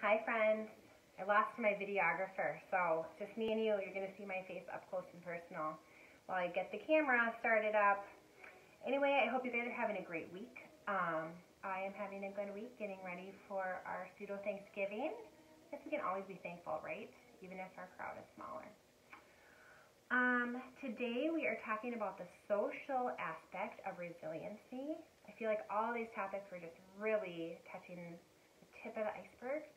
Hi friends, I lost my videographer, so just me and you're going to see my face up close and personal while I get the camera started up. Anyway, I hope you guys are having a great week. I am having a good week getting ready for our pseudo Thanksgiving. I guess we can always be thankful, right? Even if our crowd is smaller. Today we are talking about the social aspect of resiliency. I feel like all these topics were just really touching the tip of the iceberg.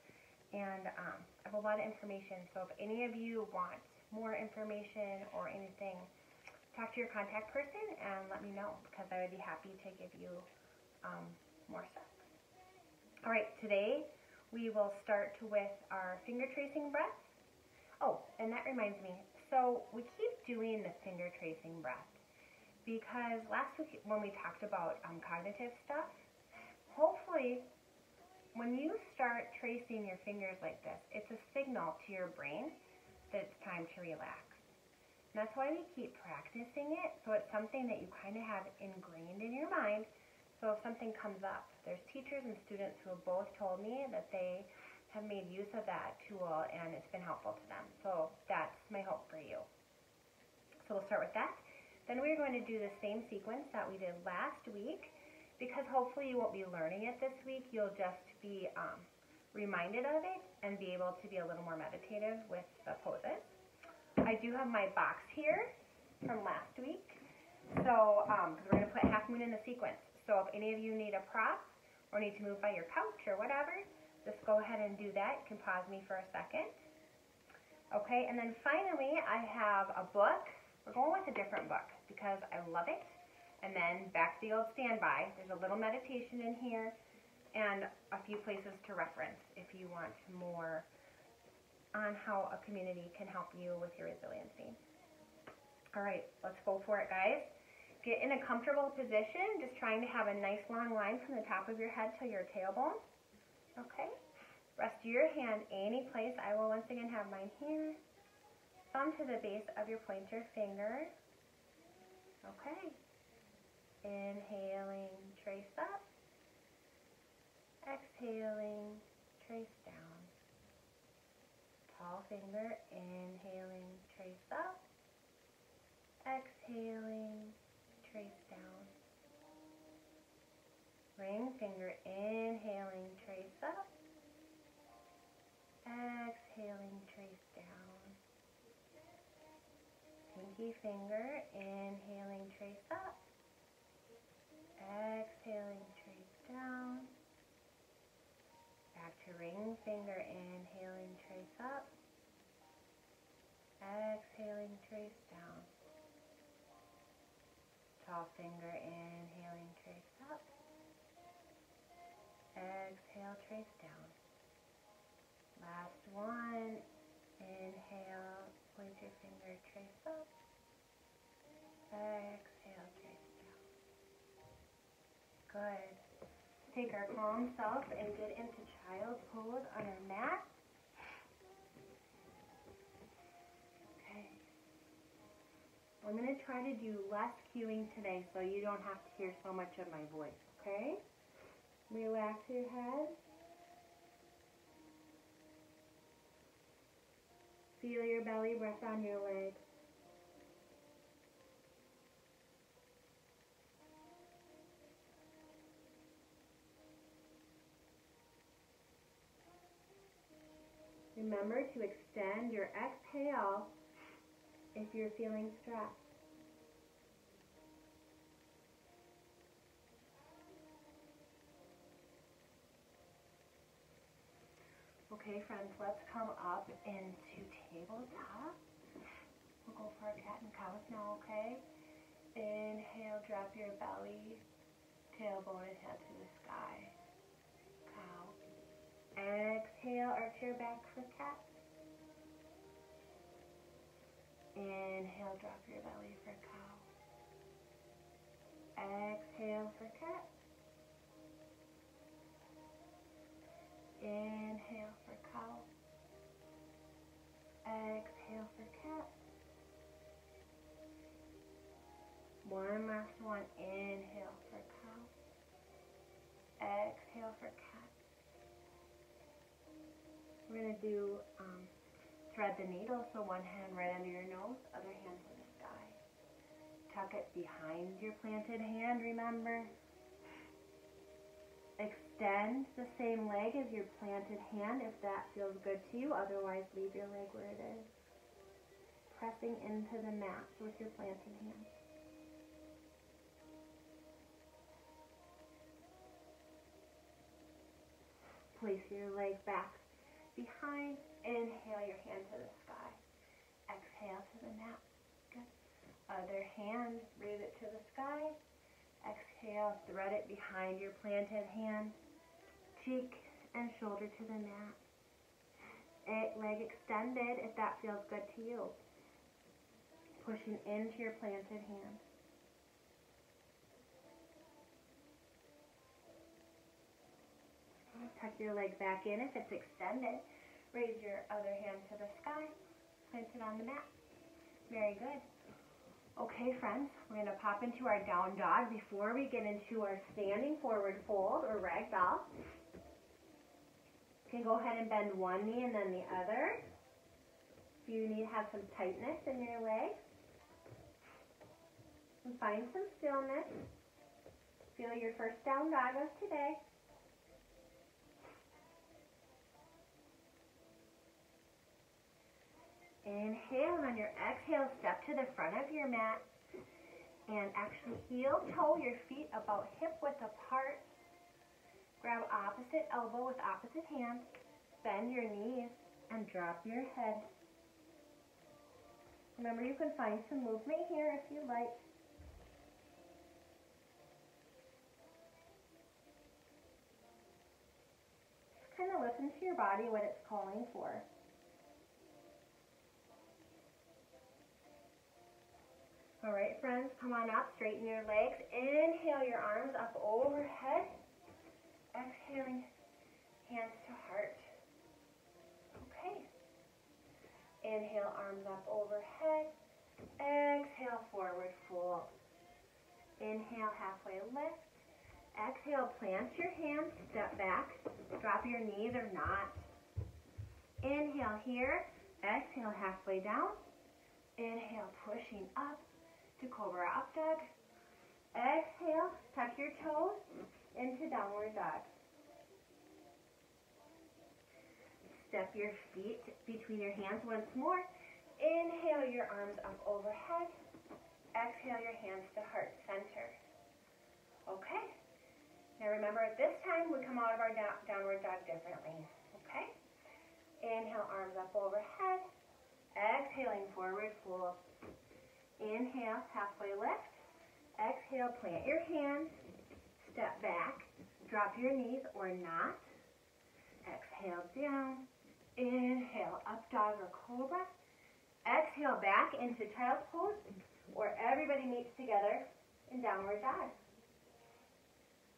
And I have a lot of information, so if any of you want more information or anything, talk to your contact person and let me know, because I would be happy to give you more stuff. All right, today we will start with our finger tracing breath. Oh, and that reminds me, so we keep doing the finger tracing breath because last week when we talked about cognitive stuff, hopefully when you start tracing your fingers like this, it's a signal to your brain that it's time to relax. And that's why we keep practicing it, so it's something that you kind of have ingrained in your mind. So if something comes up, there's teachers and students who have both told me that they have made use of that tool and it's been helpful to them. So that's my hope for you. So we'll start with that. Then we're going to do the same sequence that we did last week, because hopefully you won't be learning it this week. You'll just be reminded of it and be able to be a little more meditative with the poses. I do have my box here from last week, so because we're going to put half moon in the sequence. So if any of you need a prop or need to move by your couch or whatever, just go ahead and do that. You can pause me for a second. Okay, and then finally I have a book. We're going with a different book because I love it. And then back to the old standby. There's a little meditation in here and a few places to reference if you want more on how a community can help you with your resiliency. All right, let's go for it, guys. Get in a comfortable position, just trying to have a nice long line from the top of your head to your tailbone. Okay, rest your hand any place. I will once again have mine here. Thumb to the base of your pointer finger. Okay. Inhaling, trace up. Exhaling, trace down. Tall finger, inhaling, trace up. Exhaling, trace down. Ring finger, inhaling, trace up. Exhaling, trace down. Pinky finger, inhaling, trace up. Exhaling, trace down. Back to ring finger, inhaling, trace up. Exhaling, trace down. Tall finger, inhaling, trace up. Exhale, trace down. Last one. Inhale, point your finger, trace up. Exhale, trace down. Good. Take our calm self and get into child's pose on our mat. Okay. I'm going to try to do less cueing today so you don't have to hear so much of my voice, okay? Relax your head. Feel your belly rest on your legs. Remember to extend your exhale if you're feeling stressed. Okay, friends, let's come up into tabletop. We'll go for our cat and cow now, okay? Inhale, drop your belly, tailbone and head to the sky. Cow. Exhale, arch your back for cat. Inhale, drop your belly for cow. Exhale for cat. Inhale for cow. Exhale for cat. One last one. Inhale for cow. Exhale for cat. going to do thread the needle, so one hand right under your nose, other hand to the sky. Tuck it behind your planted hand, remember. Extend the same leg as your planted hand if that feels good to you, otherwise leave your leg where it is. Pressing into the mat with your planted hand. Place your leg back behind. Inhale your hand to the sky. Exhale to the mat. Good. Other hand, raise it to the sky. Exhale, thread it behind your planted hand. Cheek and shoulder to the mat. Leg extended if that feels good to you. Pushing into your planted hand. Tuck your leg back in if it's extended. Raise your other hand to the sky. Plant it on the mat. Very good. Okay, friends, we're going to pop into our down dog before we get into our standing forward fold or ragdoll. You can go ahead and bend one knee and then the other. If you need to have some tightness in your leg. And find some stillness. Feel your first down dog of today. Inhale, and on your exhale, step to the front of your mat and actually heel toe your feet about hip width apart. Grab opposite elbow with opposite hand. Bend your knees and drop your head. Remember, you can find some movement here if you like. Just kind of listen to your body, what it's calling for. All right, friends, come on up, straighten your legs. Inhale your arms up overhead. Exhaling, hands to heart. Okay. Inhale, arms up overhead. Exhale, forward fold. Inhale, halfway lift. Exhale, plant your hands, step back. Drop your knees or not. Inhale here. Exhale, halfway down. Inhale, pushing up to Cobra Up Dog. Exhale, tuck your toes into Downward Dog. Step your feet between your hands once more. Inhale your arms up overhead. Exhale your hands to heart center. Okay. Now remember, at this time we come out of our Downward Dog differently. Okay. Inhale, arms up overhead. Exhaling, forward fold. Inhale, halfway lift. Exhale, plant your hands. Step back. Drop your knees or not. Exhale, down. Inhale, up dog or cobra. Exhale, back into child's pose, where everybody meets together in downward dog.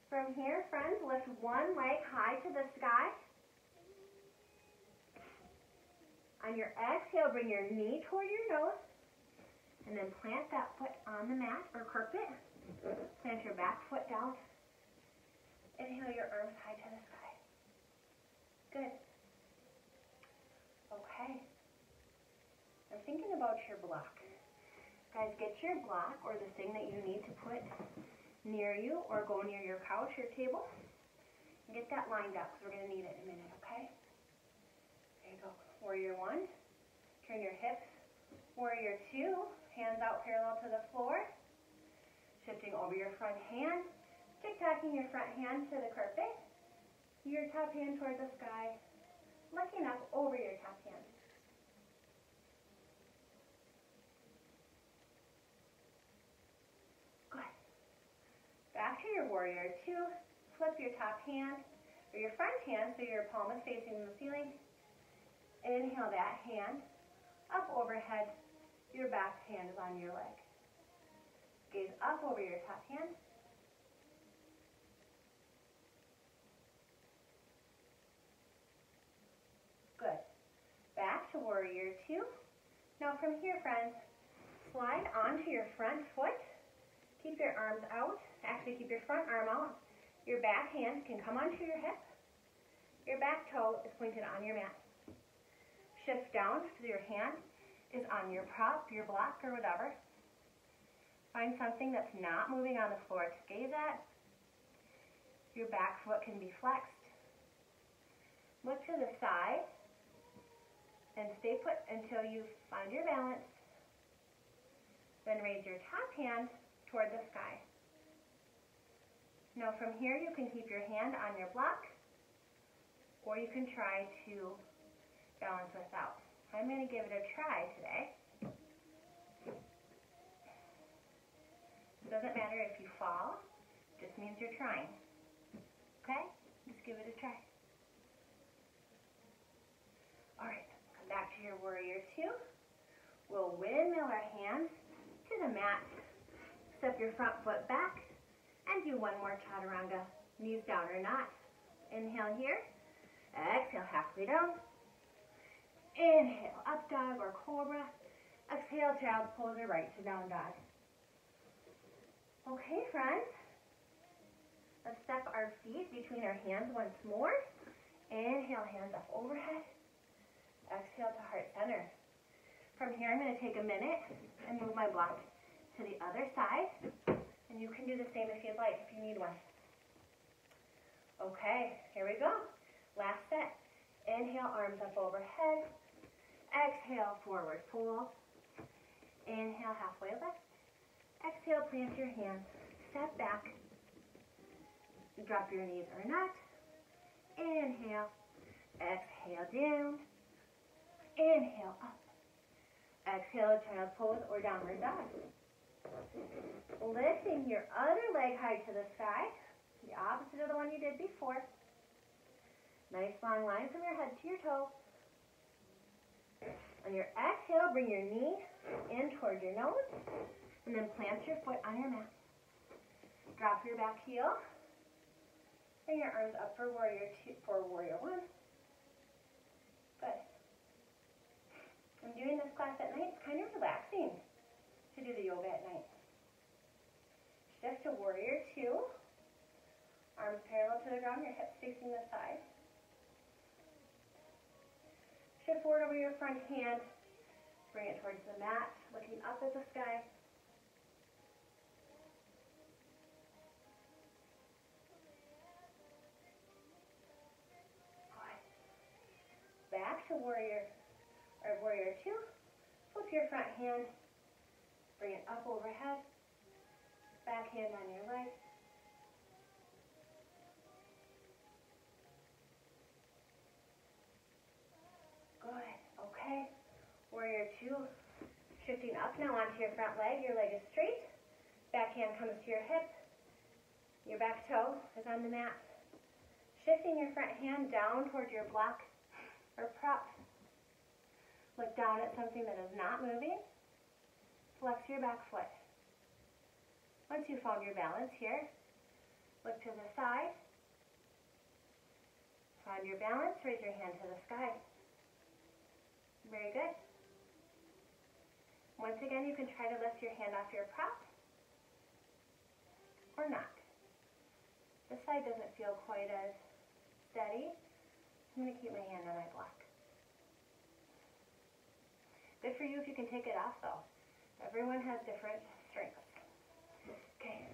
From here, friends, lift one leg high to the sky. On your exhale, bring your knee toward your nose. And then plant that foot on the mat or carpet. Plant your back foot down. Inhale your arms high to the sky. Good. Okay. I'm thinking about your block. Guys, get your block or the thing that you need to put near you or go near your couch or table. And get that lined up because we're going to need it in a minute, okay? There you go. Warrior 1. Turn your hips. Warrior 2. Hands out parallel to the floor. Shifting over your front hand. Tic-tacking your front hand to the carpet. Your top hand towards the sky. Looking up over your top hand. Good. Back to your warrior 2. Flip your top hand or your front hand so your palm is facing the ceiling. Inhale that hand up overhead. Your back hand is on your leg. Gaze up over your top hand. Good. Back to warrior 2. Now from here, friends, slide onto your front foot. Keep your arms out. Actually, keep your front arm out. Your back hand can come onto your hip. Your back toe is pointed on your mat. shift down so your hand is on your prop, your block, or whatever. Find something that's not moving on the floor to gaze at. Your back foot can be flexed. Look to the side and stay put until you find your balance. Then raise your top hand toward the sky. Now from here you can keep your hand on your block, or you can try to balance without. I'm going to give it a try today. It doesn't matter if you fall, it just means you're trying. Okay? Just give it a try. Alright, come back to your warrior two. We'll windmill our hands to the mat. Step your front foot back and do one more chaturanga. Knees down or not. Inhale here. Exhale halfway down. Inhale, up dog or cobra. Exhale, child's pose or right to down dog. Okay, friends. Let's step our feet between our hands once more. Inhale, hands up overhead. Exhale to heart center. From here, I'm going to take a minute and move my block to the other side. And you can do the same if you'd like, if you need one. Okay, here we go. Last set. Inhale, arms up overhead. Exhale, forward fold. Inhale, halfway lift. Exhale, plant your hands. Step back. Drop your knees or not. Inhale. Exhale, down. Inhale, up. Exhale, child's pose or downward dog. Lifting your other leg high to the sky. The opposite of the one you did before. Nice long line from your head to your toe. On your exhale, bring your knee in toward your nose. And then plant your foot on your mat. Drop your back heel. Bring your arms up for warrior two, for warrior one. Good. I'm doing this class at night. It's kind of relaxing to do the yoga at night. Shift to warrior two. Arms parallel to the ground, your hips facing the side. Shift forward over your front hand. Bring it towards the mat, looking up at the sky. Back to warrior two. Flip your front hand. Bring it up overhead. Back hand on your leg. Good. Okay. Warrior two. Shifting up now onto your front leg. Your leg is straight. Back hand comes to your hip. Your back toe is on the mat. Shifting your front hand down toward your block or prop. Look down at something that is not moving. Flex your back foot. Once you've found your balance here, look to the side. Find your balance, raise your hand to the sky. Very good. Once again, you can try to lift your hand off your prop or not. This side doesn't feel quite as steady. I'm going to keep my hand on my block. Good for you if you can take it off though. Everyone has different strengths. Okay.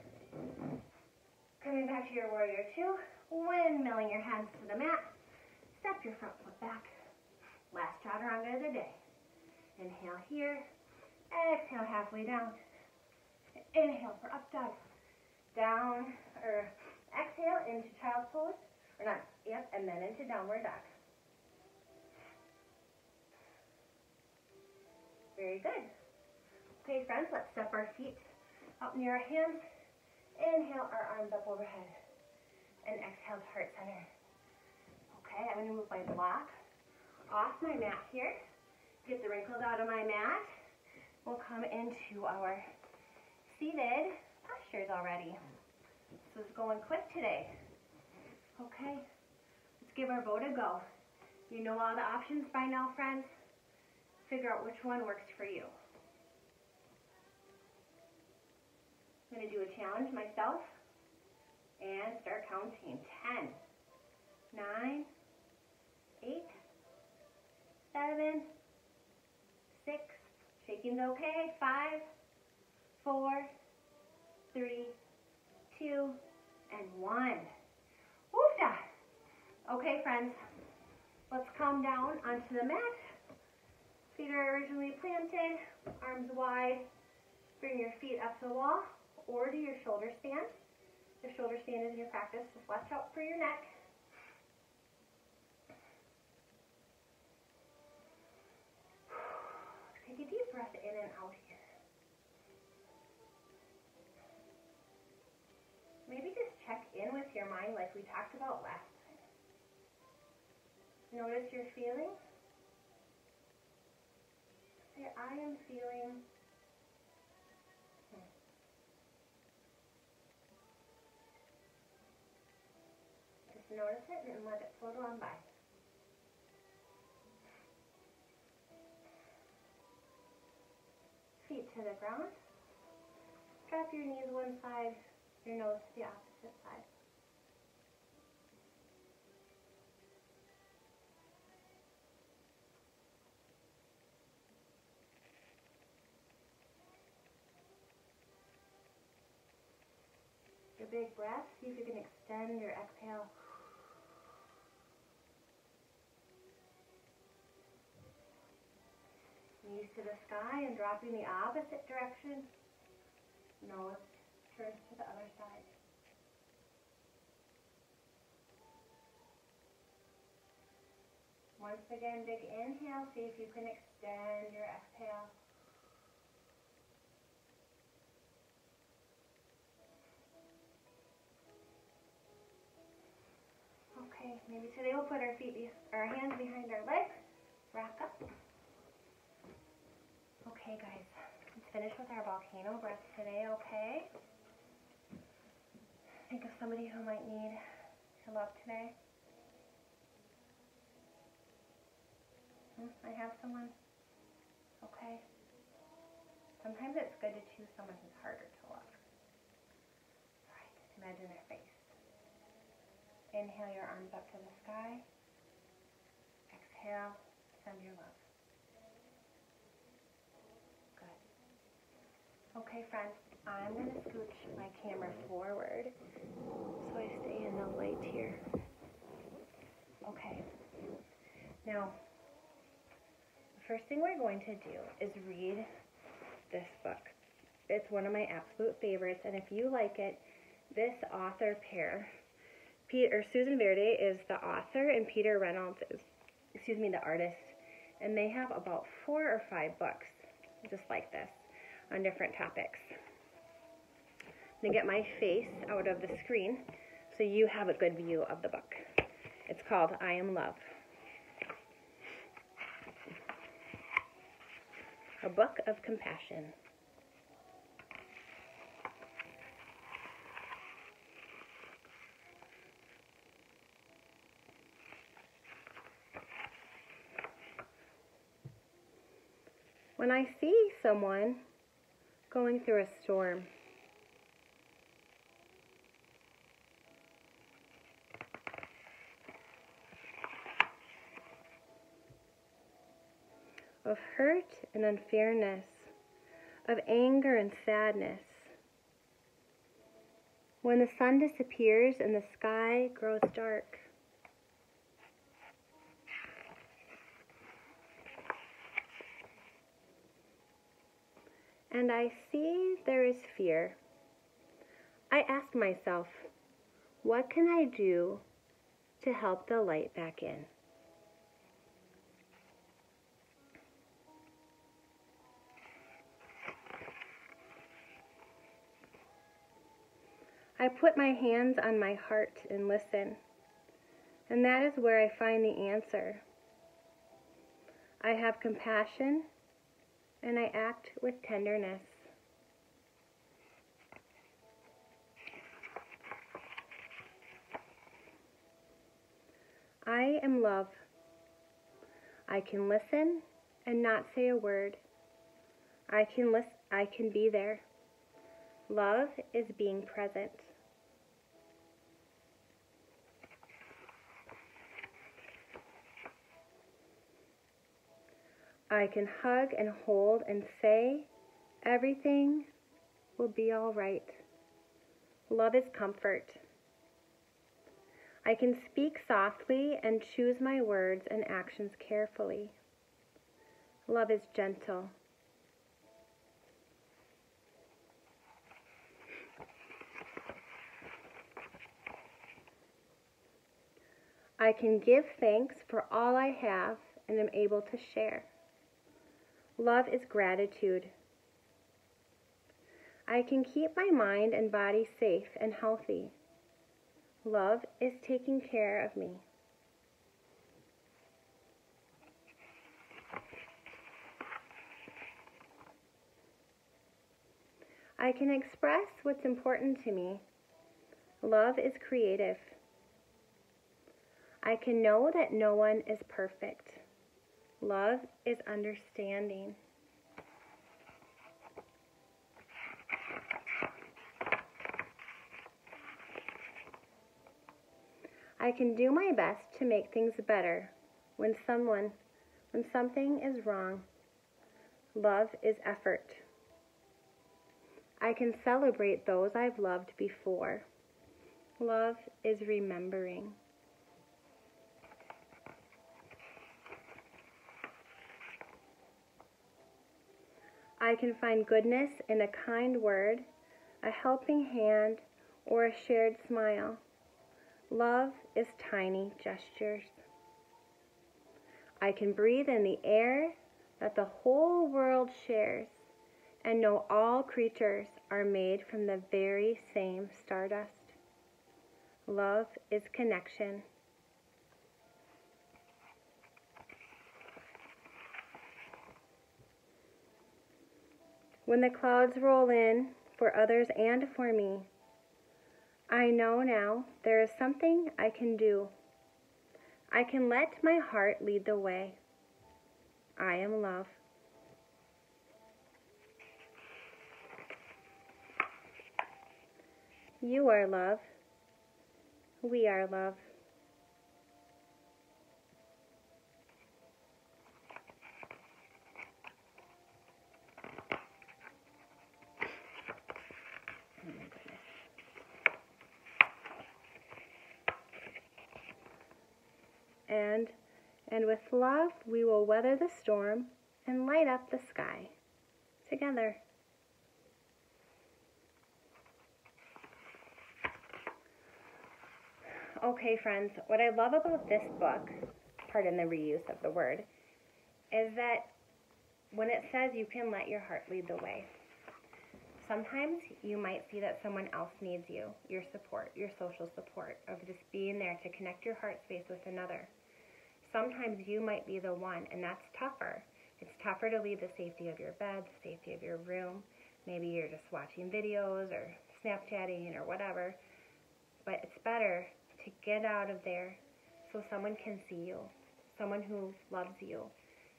Coming back to your warrior two, windmilling your hands to the mat. Step your front foot back. Last chaturanga of the day. Inhale here. Exhale halfway down. Inhale for up dog. Down, or exhale into child's pose. Or not, yep, and then into downward dog. Very good. Okay, friends, let's step our feet up near our hands. Inhale, our arms up overhead. And exhale to heart center. Okay, I'm going to move my block off my mat here. Get the wrinkles out of my mat. We'll come into our seated postures already. This is going quick today. Okay, let's give our bow a go. You know all the options by now, friends. Figure out which one works for you. I'm going to do a challenge myself and start counting. 10, 9, 8, 7, Shaking's okay. 5, 4, 3, 2, and 1. Woofda! Okay, friends, let's come down onto the mat. Feet are originally planted, arms wide. Bring your feet up to the wall or do your shoulder stand. If shoulder stand is your practice, just watch out for your neck. Take a deep breath in and out here. Maybe just check in with your mind like we talked about last time. Notice your feelings. Say, I am feeling. Just notice it and let it float on by. Feet to the ground. Drop your knees one side, your nose to the opposite side. Your big breath, see if you can extend your exhale. Knees to the sky and dropping the opposite direction. Nose turns to the other side. Once again, big inhale. See if you can extend your exhale. Okay, maybe today we'll put our hands behind our legs. Rock up. Okay, guys, let's finish with our volcano breath today, okay? Think of somebody who might need your love today. I have someone. Okay. Sometimes it's good to choose someone who's harder to love. All right, imagine their face. Inhale your arms up to the sky. Exhale, send your love. Okay, friends, I'm going to scooch my camera forward so I stay in the light here. Okay. Now, the first thing we're going to do is read this book. It's one of my absolute favorites, and if you like it, this author pair, Susan Verde is the author, and Peter Reynolds is, the artist, and they have about 4 or 5 books just like this, on different topics. I'm going to get my face out of the screen so you have a good view of the book. It's called I Am Love. A book of compassion. When I see someone going through a storm, of hurt and unfairness, of anger and sadness, when the sun disappears and the sky grows dark, and I see there is fear, I ask myself, what can I do to help the light back in? I put my hands on my heart and listen, and that is where I find the answer. I have compassion, and I act with tenderness. I am love. I can listen and not say a word. I can be there. Love is being present. I can hug and hold and say, everything will be all right. Love is comfort. I can speak softly and choose my words and actions carefully. Love is gentle. I can give thanks for all I have and am able to share. Love is gratitude. I can keep my mind and body safe and healthy. Love is taking care of me. I can express what's important to me. Love is creative. I can know that no one is perfect. Love is understanding. I can do my best to make things better when something is wrong. Love is effort. I can celebrate those I've loved before. Love is remembering. I can find goodness in a kind word, a helping hand, or a shared smile. Love is tiny gestures. I can breathe in the air that the whole world shares and know all creatures are made from the very same stardust. Love is connection. When the clouds roll in for others and for me, I know now there is something I can do. I can let my heart lead the way. I am love. You are love. We are love. Oh my goodness. And with love, we will weather the storm and light up the sky together. Okay, friends, what I love about this book, pardon the reuse of the word, is that when it says you can let your heart lead the way, sometimes you might see that someone else needs you, your support, your social support, of just being there to connect your heart space with another. Sometimes you might be the one, and that's tougher. It's tougher to leave the safety of your bed, the safety of your room. Maybe you're just watching videos or Snapchatting or whatever. But it's better to get out of there so someone can see you. Someone who loves you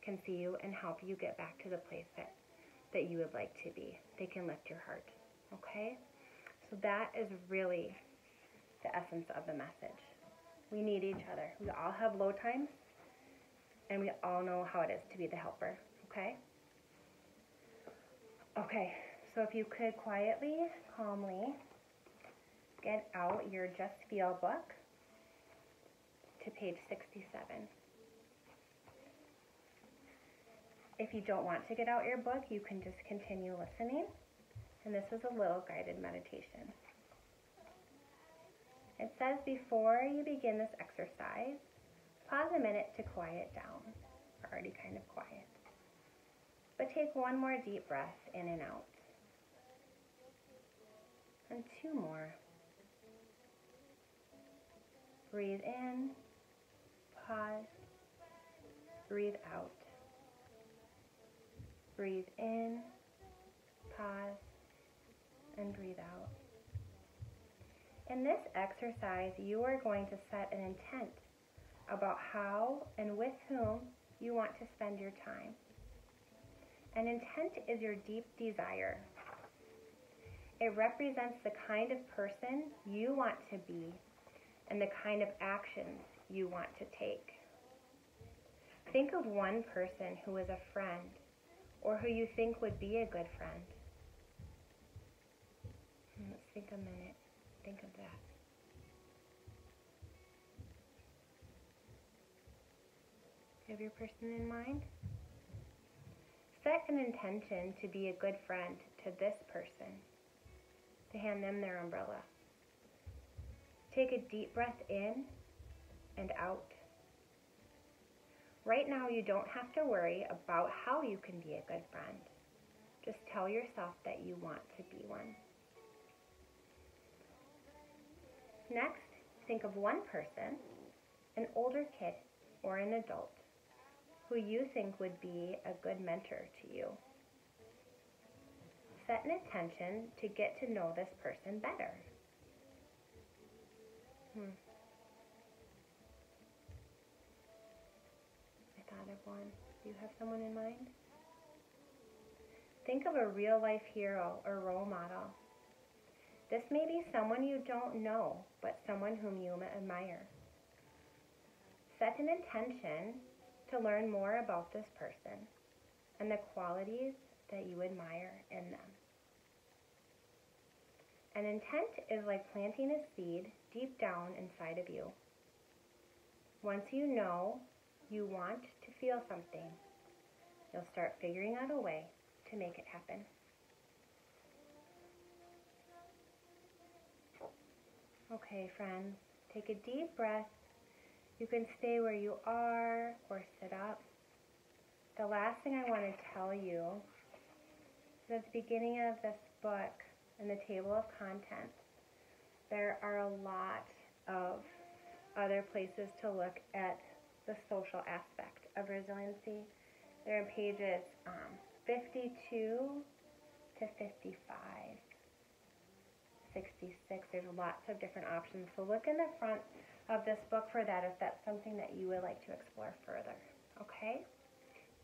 can see you and help you get back to the place that you would like to be. They can lift your heart. Okay? So that is really the essence of the message. We need each other. We all have low times, and we all know how it is to be the helper. Okay? Okay, so if you could quietly, calmly get out your Just Feel book to page 67. If you don't want to get out your book, you can just continue listening. And this is a little guided meditation. It says before you begin this exercise, pause a minute to quiet down. We're already kind of quiet. But take one more deep breath in and out. And two more. Breathe in, pause, breathe out. Breathe in, pause, and breathe out. In this exercise, you are going to set an intent about how and with whom you want to spend your time. An intent is your deep desire. It represents the kind of person you want to be and the kind of actions you want to take. Think of one person who is a friend or who you think would be a good friend. Let's think a minute. Think of that. Do you have your person in mind? Set an intention to be a good friend to this person, to hand them their umbrella. Take a deep breath in and out. Right now, you don't have to worry about how you can be a good friend. Just tell yourself that you want to be one. Next, think of one person, an older kid or an adult, who you think would be a good mentor to you. Set an intention to get to know this person better. I thought of one. Do you have someone in mind? Think of a real-life hero or role model. This may be someone you don't know, but someone whom you admire. Set an intention to learn more about this person and the qualities that you admire in them. An intent is like planting a seed deep down inside of you. Once you know you want to feel something, you'll start figuring out a way to make it happen. Okay, friends, take a deep breath. You can stay where you are or sit up. The last thing I want to tell you is at the beginning of this book, in the table of contents, there are a lot of other places to look at the social aspect of resiliency. They're in pages 52 to 55. 66. There's lots of different options. So look in the front of this book for that if that's something that you would like to explore further. Okay?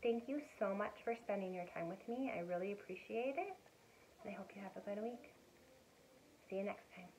Thank you so much for spending your time with me. I really appreciate it. And I hope you have a good week. See you next time.